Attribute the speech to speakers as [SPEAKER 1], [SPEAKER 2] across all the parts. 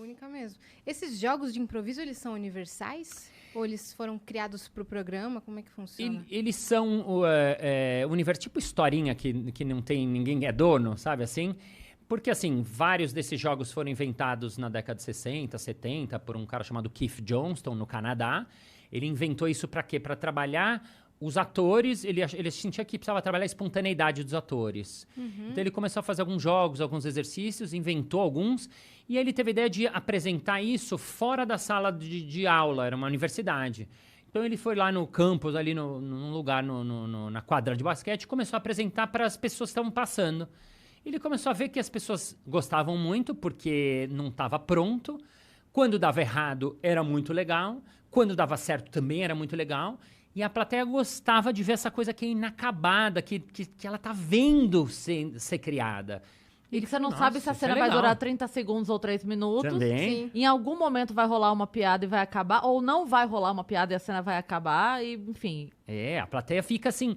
[SPEAKER 1] única mesmo. Esses jogos de improviso, eles são universais? Ou eles foram criados para o programa? Como é que funciona?
[SPEAKER 2] Eles são universo, tipo historinha que não tem ninguém é dono, sabe assim? Porque, assim, vários desses jogos foram inventados na década de 60, 70, por um cara chamado Keith Johnston, no Canadá. Ele inventou isso para quê? Para trabalhar os atores, ele sentia que precisava trabalhar a espontaneidade dos atores. Então ele começou a fazer alguns jogos, alguns exercícios, inventou alguns, e ele teve a ideia de apresentar isso fora da sala de aula, era uma universidade. Então ele foi lá no campus, ali num lugar, na quadra de basquete, e começou a apresentar para as pessoas que estavam passando. Ele começou a ver que as pessoas gostavam muito, porque não estava pronto. Quando dava errado, era muito legal. Quando dava certo, também era muito legal. E a plateia gostava de ver essa coisa que é inacabada, que ela tá vendo ser criada.
[SPEAKER 3] E que você não sabe se a cena vai durar 30 segundos ou 3 minutos.
[SPEAKER 2] Também.
[SPEAKER 1] Sim.
[SPEAKER 3] Em algum momento vai rolar uma piada e vai acabar, ou não vai rolar uma piada e a cena vai acabar, e enfim.
[SPEAKER 2] A plateia fica assim.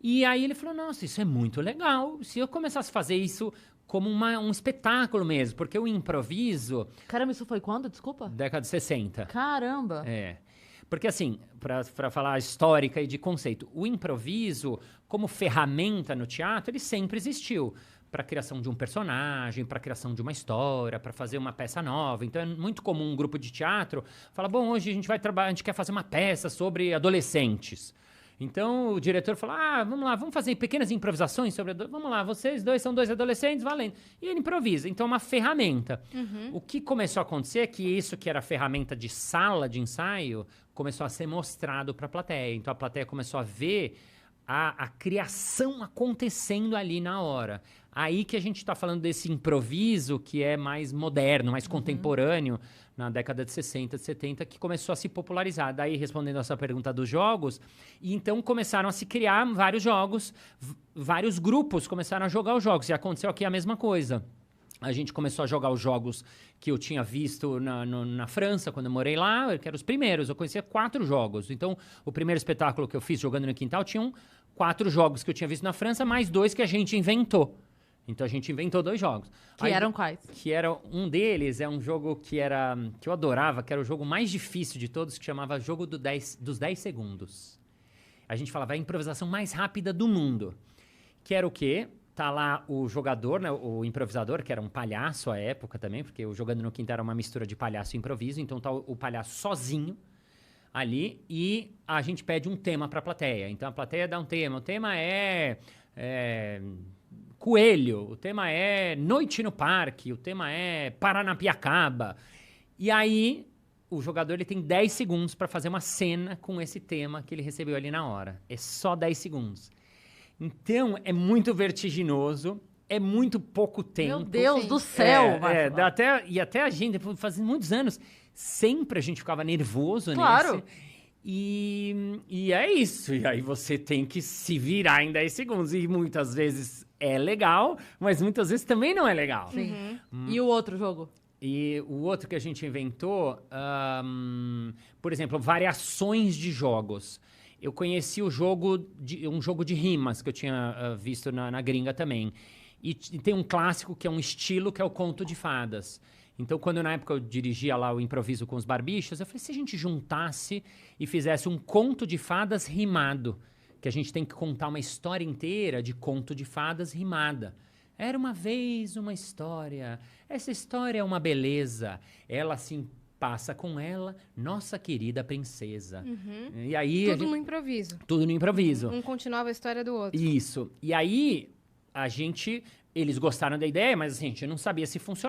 [SPEAKER 2] E aí ele falou, nossa, isso é muito legal. Se eu começasse a fazer isso como um espetáculo mesmo, porque o improviso...
[SPEAKER 3] Caramba, isso foi quando? Desculpa?
[SPEAKER 2] Década de 60.
[SPEAKER 3] Caramba.
[SPEAKER 2] Porque assim, para falar histórica e de conceito, o improviso, como ferramenta no teatro, ele sempre existiu. Para a criação de um personagem, para a criação de uma história, para fazer uma peça nova. Então é muito comum um grupo de teatro falar, bom, hoje a gente vai trabalhar, a gente quer fazer uma peça sobre adolescentes. Então, o diretor falou, vamos lá, vamos fazer pequenas improvisações sobre... Vamos lá, vocês dois são dois adolescentes, valendo. E ele improvisa. Então, é uma ferramenta. O que começou a acontecer é que isso que era ferramenta de sala de ensaio começou a ser mostrado para a plateia. Então, a plateia começou a ver a criação acontecendo ali na hora. Aí que a gente está falando desse improviso que é mais moderno, mais contemporâneo, na década de 60, de 70, que começou a se popularizar. Daí, respondendo a sua pergunta dos jogos, e então começaram a se criar vários jogos, vários grupos começaram a jogar os jogos, e aconteceu aqui a mesma coisa. A gente começou a jogar os jogos que eu tinha visto na França, quando eu morei lá, que eram os primeiros, eu conhecia 4 jogos. Então, o primeiro espetáculo que eu fiz jogando no quintal, tinham 4 jogos que eu tinha visto na França, mais 2 que a gente inventou. Então a gente inventou 2 jogos.
[SPEAKER 3] Que eram quais?
[SPEAKER 2] Que era um deles, é um jogo que eu adorava, que era o jogo mais difícil de todos, que chamava Jogo dos 10 Segundos. A gente falava a improvisação mais rápida do mundo. Que era o quê? Tá lá o jogador, né, o improvisador, que era um palhaço à época também, porque o Jogando no Quintal era uma mistura de palhaço e improviso, então tá o palhaço sozinho ali e a gente pede um tema para a plateia. Então a plateia dá um tema. O tema é coelho, o tema é noite no parque, o tema é Paranapiacaba. E aí o jogador ele tem 10 segundos para fazer uma cena com esse tema que ele recebeu ali na hora. É só 10 segundos. Então é muito vertiginoso, é muito pouco tempo.
[SPEAKER 3] Meu Deus do céu!
[SPEAKER 2] Até a gente, fazendo muitos anos, sempre a gente ficava nervoso
[SPEAKER 3] claro.
[SPEAKER 2] Nesse. E é isso. E aí você tem que se virar em 10 segundos. E muitas vezes é legal, mas muitas vezes também não é legal.
[SPEAKER 3] Sim. E o outro jogo?
[SPEAKER 2] E o outro que a gente inventou, por exemplo, variações de jogos. Eu conheci um jogo de rimas que eu tinha visto na gringa também. E tem um clássico que é um estilo que é o conto de fadas. Então, quando na época eu dirigia lá o improviso com os barbichas, eu falei, se a gente juntasse e fizesse um conto de fadas rimado, que a gente tem que contar uma história inteira de conto de fadas rimada. Era uma vez uma história, essa história é uma beleza, ela assim passa com ela, nossa querida princesa. E aí,
[SPEAKER 1] Tudo no improviso.
[SPEAKER 2] Tudo no improviso.
[SPEAKER 1] Um continuava a história do outro.
[SPEAKER 2] Isso. E aí, eles gostaram da ideia, mas assim, a gente não sabia se funcionava.